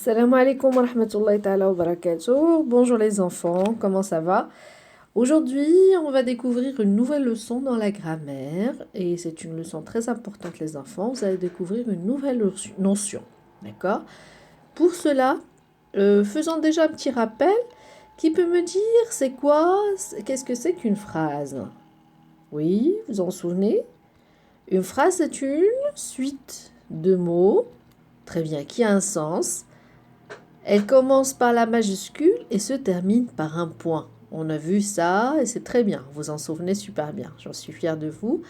Salam alaikum wa rahmatullahi ta'ala wa barakatuh. Bonjour les enfants, comment ça va? Aujourd'hui, on va découvrir une nouvelle leçon dans la grammaire et c'est une leçon très importante les enfants. Vous allez découvrir une nouvelle notion, d'accord? Pour cela, faisons déjà un petit rappel. Qui peut me dire c'est quoi, qu'est-ce que c'est qu'une phrase? Oui, vous en souvenez? Une phrase, c'est une suite de mots, très bien, qui a un sens. Elle commence par la majuscule et se termine par un point. On a vu ça et c'est très bien. Vous en souvenez super bien. J'en suis fière de vous.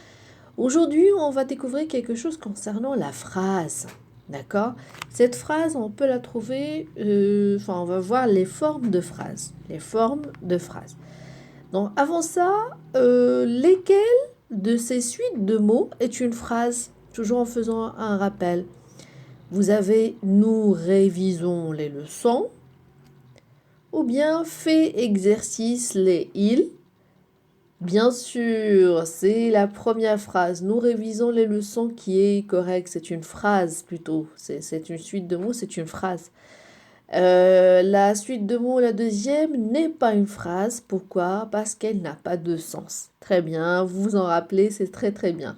Aujourd'hui, on va découvrir quelque chose concernant la phrase. D'accord? Cette phrase, on peut la trouver... on va voir les formes de phrases. Les formes de phrases. Donc, avant ça, lesquelles de ces suites de mots est une phrase? Toujours en faisant un rappel. Vous avez « nous révisons les leçons » ou bien « fait exercice les il ». Bien sûr, c'est la première phrase. « Nous révisons les leçons » qui est correcte. C'est une phrase plutôt. C'est une suite de mots, c'est une phrase. La suite de mots, la deuxième, n'est pas une phrase. Pourquoi? Parce qu'elle n'a pas de sens. Très bien, vous vous en rappelez, c'est très très bien.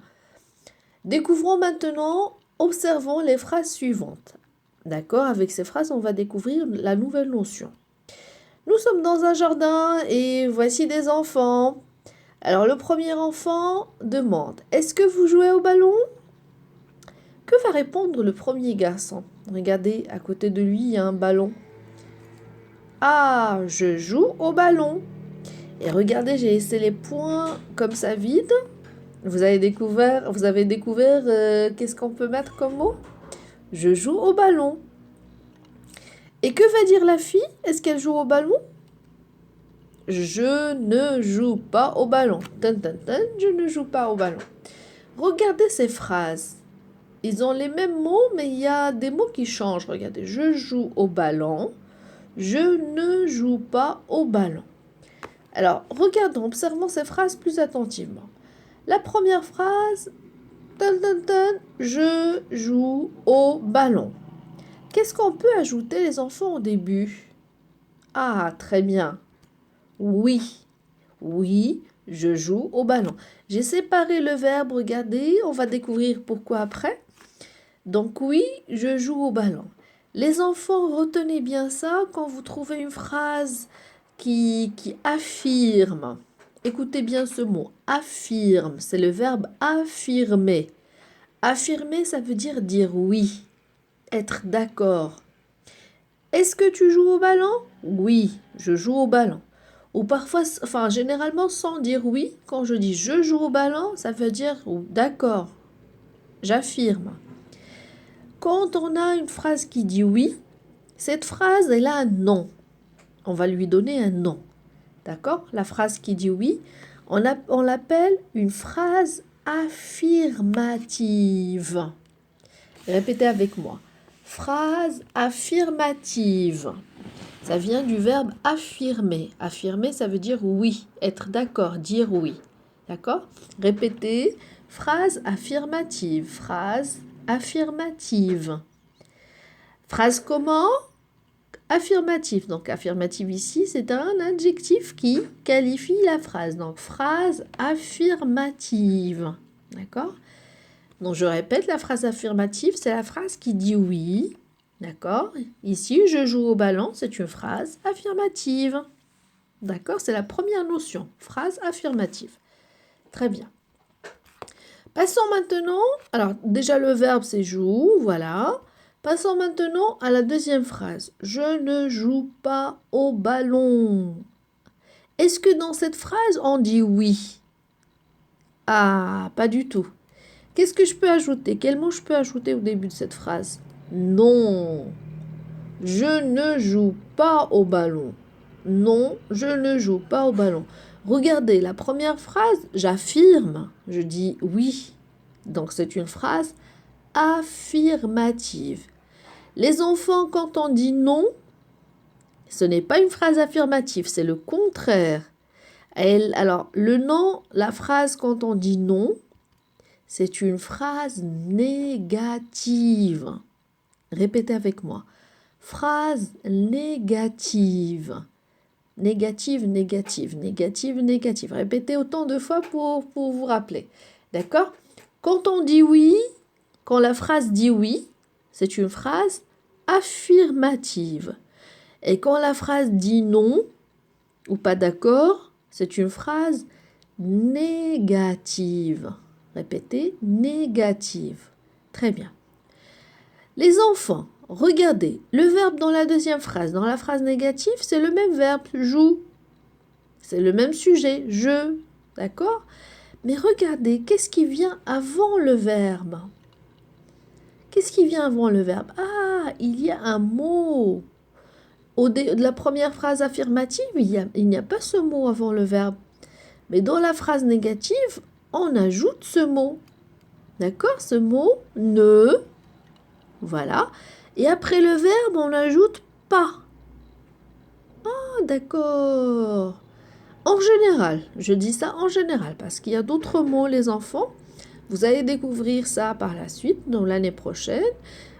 Découvrons maintenant, observons les phrases suivantes. D'accord? Avec ces phrases, on va découvrir la nouvelle notion. Nous sommes dans un jardin et voici des enfants. Alors, le premier enfant demande « Est-ce que vous jouez au ballon ?» Que va répondre le premier garçon? Regardez, à côté de lui, il y a un ballon. « Ah, je joue au ballon. » Et regardez, j'ai laissé les points comme ça vides. Vous avez découvert qu'est-ce qu'on peut mettre comme mot? Je joue au ballon. Et que va dire la fille? Est-ce qu'elle joue au ballon? Je ne joue pas au ballon. Je ne joue pas au ballon. Regardez ces phrases. Ils ont les mêmes mots, mais il y a des mots qui changent. Regardez, je joue au ballon. Je ne joue pas au ballon. Alors, regardons, observons ces phrases plus attentivement. La première phrase, je joue au ballon. Qu'est-ce qu'on peut ajouter les enfants au début? Ah, très bien. Oui, oui, je joue au ballon. J'ai séparé le verbe, regardez, on va découvrir pourquoi après. Donc oui, je joue au ballon. Les enfants, retenez bien ça quand vous trouvez une phrase qui affirme. Écoutez bien ce mot, affirme, c'est le verbe affirmer. Affirmer, ça veut dire oui, être d'accord. Est-ce que tu joues au ballon? Oui, je joue au ballon. Ou parfois, généralement sans dire oui, quand je dis je joue au ballon, ça veut dire d'accord, j'affirme. Quand on a une phrase qui dit oui, cette phrase, elle a un nom. On va lui donner un nom. D'accord? La phrase qui dit oui, on l'appelle une phrase affirmative. Répétez avec moi. Phrase affirmative. Ça vient du verbe affirmer. Affirmer, ça veut dire oui, être d'accord, dire oui. D'accord? Répétez. Phrase affirmative. Phrase affirmative. Phrase comment? Affirmative. Donc, affirmative ici, c'est un adjectif qui qualifie la phrase. Donc, phrase affirmative. D'accord? Donc, je répète, la phrase affirmative, c'est la phrase qui dit oui. D'accord? Ici, je joue au ballon, c'est une phrase affirmative. D'accord? C'est la première notion. Phrase affirmative. Très bien. Passons maintenant, alors déjà le verbe c'est joue, voilà. Passons maintenant à la deuxième phrase. Je ne joue pas au ballon. Est-ce que dans cette phrase on dit oui? Ah, pas du tout. Qu'est-ce que je peux ajouter? Quel mot je peux ajouter au début de cette phrase? Non. Je ne joue pas au ballon. Non, je ne joue pas au ballon. Regardez, la première phrase, j'affirme. Je dis oui. Donc, c'est une phrase affirmative. Les enfants, quand on dit non, ce n'est pas une phrase affirmative, c'est le contraire. Alors, le non, la phrase quand on dit non, c'est une phrase négative. Répétez avec moi. phrase négative. Négative, négative, négative, négative. Répétez autant de fois pour vous rappeler. D'accord? Quand on dit oui, quand la phrase dit oui, c'est une phrase affirmative. Et quand la phrase dit non ou pas d'accord, c'est une phrase négative. Répétez, négative. Très bien. Les enfants, regardez, le verbe dans la deuxième phrase, dans la phrase négative, c'est le même verbe, joue. C'est le même sujet, je. D'accord? Mais regardez, qu'est-ce qui vient avant le verbe? Qu'est-ce qui vient avant le verbe? Ah, il y a un mot. De la première phrase affirmative, il n'y a pas ce mot avant le verbe. Mais dans la phrase négative, on ajoute ce mot. D'accord? Ce mot ne. Voilà. Et après le verbe, on ajoute pas. Ah, d'accord. En général, je dis ça en général parce qu'il y a d'autres mots, les enfants. Vous allez découvrir ça par la suite, dans l'année prochaine.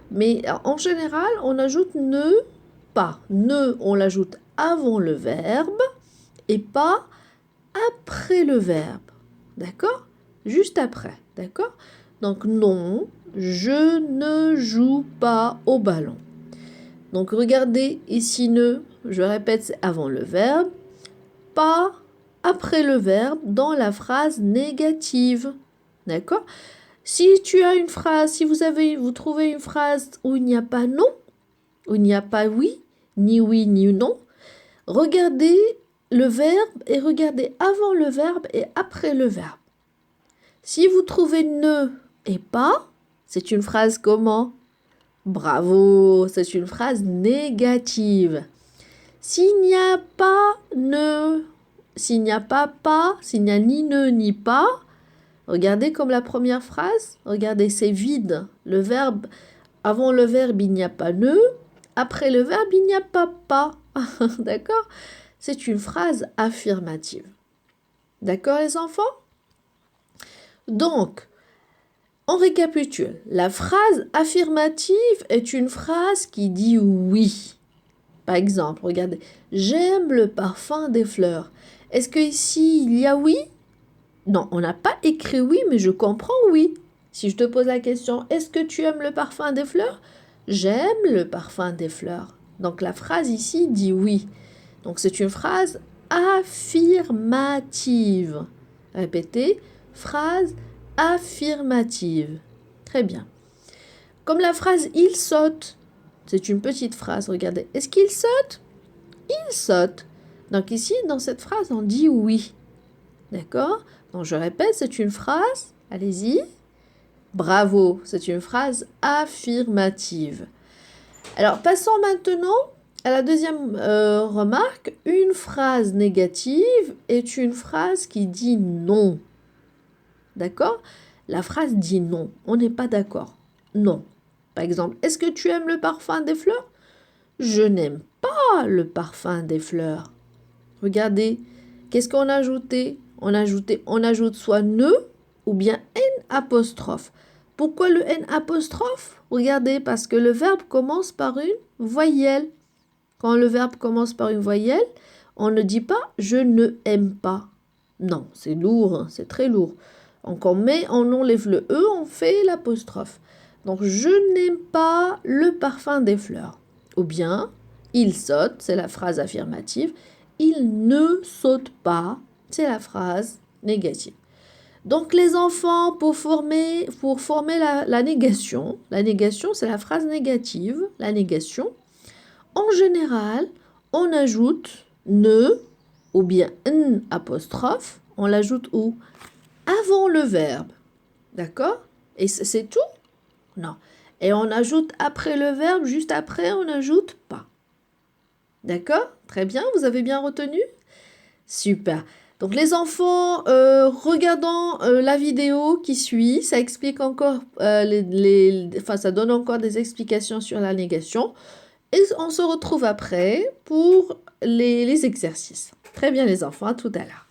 Mais en général, on ajoute ne, pas. Ne, on l'ajoute avant le verbe et pas après le verbe. D'accord? Juste après. D'accord? Donc non, je ne joue pas au ballon. Donc regardez ici ne, je répète, c'est avant le verbe, pas après le verbe dans la phrase négative. D'accord? Si tu as une phrase, si vous trouvez une phrase où il n'y a pas non, où il n'y a pas oui, ni non, regardez le verbe et regardez avant le verbe et après le verbe. Si vous trouvez ne et pas, c'est une phrase comment? Bravo, c'est une phrase négative. S'il n'y a pas ne, s'il n'y a pas, s'il n'y a ni ne ni pas, regardez comme la première phrase, regardez, c'est vide. Le verbe, avant le verbe, il n'y a pas ne, après le verbe, il n'y a pas. D'accord? C'est une phrase affirmative. D'accord, les enfants? Donc, on récapitule. La phrase affirmative est une phrase qui dit oui. Par exemple, regardez, j'aime le parfum des fleurs. Est-ce que ici il y a oui? Non, on n'a pas écrit oui, mais je comprends oui. Si je te pose la question, est-ce que tu aimes le parfum des fleurs? J'aime le parfum des fleurs. Donc la phrase ici dit oui. Donc c'est une phrase affirmative. Répétez, phrase affirmative. Très bien. Comme la phrase il saute. C'est une petite phrase, regardez. Est-ce qu'il saute? Il saute. Donc ici, dans cette phrase, on dit oui. D'accord? Donc je répète, c'est une phrase. Allez-y. Bravo, c'est une phrase affirmative. Alors passons maintenant à la deuxième remarque. Une phrase négative est une phrase qui dit non. D'accord? La phrase dit non. On n'est pas d'accord. Non. Par exemple, est-ce que tu aimes le parfum des fleurs? Je n'aime pas le parfum des fleurs. Regardez, qu'est-ce qu'on a ajouté? On ajoute soit ne ou bien n apostrophe. Pourquoi le n apostrophe? Regardez, parce que le verbe commence par une voyelle. Quand le verbe commence par une voyelle, on ne dit pas je ne aime pas. Non, c'est lourd, hein, c'est très lourd. Donc on enlève le e, on fait l'apostrophe. Donc je n'aime pas le parfum des fleurs. Ou bien il saute, c'est la phrase affirmative. Il ne saute pas, c'est la phrase négative. Donc les enfants, pour former la négation c'est la phrase négative, la négation. En général, on ajoute ne ou bien n apostrophe, on l'ajoute où? Avant le verbe. D'accord? Et c'est tout? Non. Et on ajoute après le verbe, juste après, on n'ajoute pas. D'accord? Très bien, vous avez bien retenu? Super. Donc les enfants, regardant la vidéo qui suit, ça explique encore, ça donne encore des explications sur la négation. Et on se retrouve après pour les exercices. Très bien les enfants, à tout à l'heure.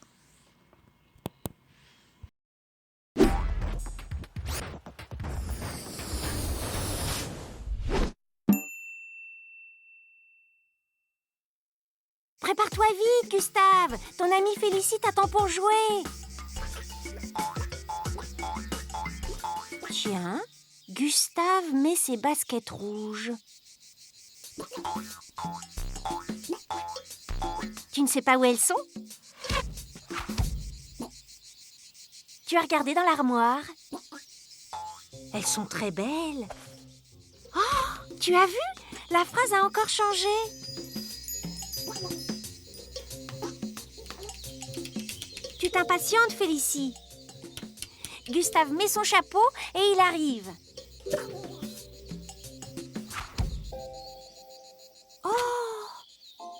Prépare-toi vite, Gustave. Ton ami Félicie t'attend pour jouer. Tiens, Gustave met ses baskets rouges. Tu ne sais pas où elles sont? Tu as regardé dans l'armoire? Elles sont très belles. Oh, tu as vu? La phrase a encore changé. Tu t'impatientes, Félicie. Gustave met son chapeau et il arrive. Oh,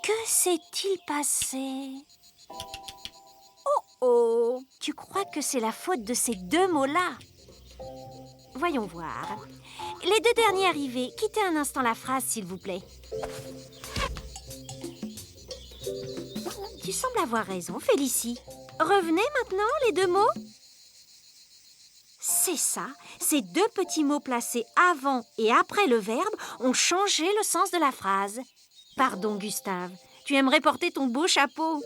que s'est-il passé? Oh, tu crois que c'est la faute de ces deux mots-là? Voyons voir. Les deux derniers arrivés, quittez un instant la phrase, s'il vous plaît. Tu sembles avoir raison, Félicie. Revenez maintenant, les deux mots. C'est ça, ces deux petits mots placés avant et après le verbe ont changé le sens de la phrase. Pardon, Gustave, tu aimerais porter ton beau chapeau.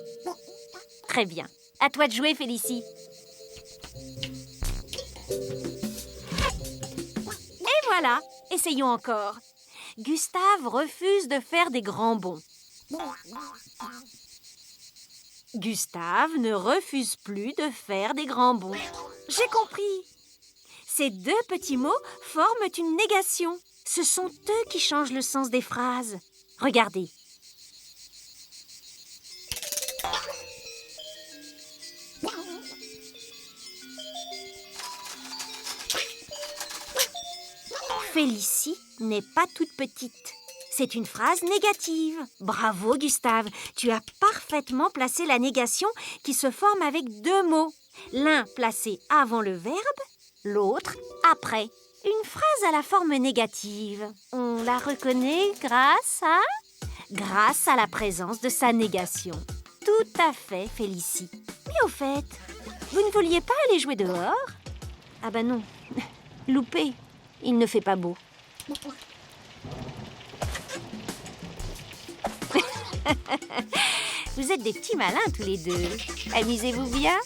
Très bien, à toi de jouer, Félicie. Et voilà, essayons encore. Gustave refuse de faire des grands bonds. Gustave ne refuse plus de faire des grands bonds. J'ai compris. Ces deux petits mots forment une négation. Ce sont eux qui changent le sens des phrases. Regardez. Félicie n'est pas toute petite. C'est une phrase négative. Bravo, Gustave. Tu as parfaitement placé la négation qui se forme avec deux mots. L'un placé avant le verbe, l'autre après. Une phrase à la forme négative. On la reconnaît grâce à la présence de sa négation. Tout à fait, Félicie. Mais au fait, vous ne vouliez pas aller jouer dehors? Ah ben non, loupé, il ne fait pas beau. Vous êtes des petits malins tous les deux. Amusez-vous bien.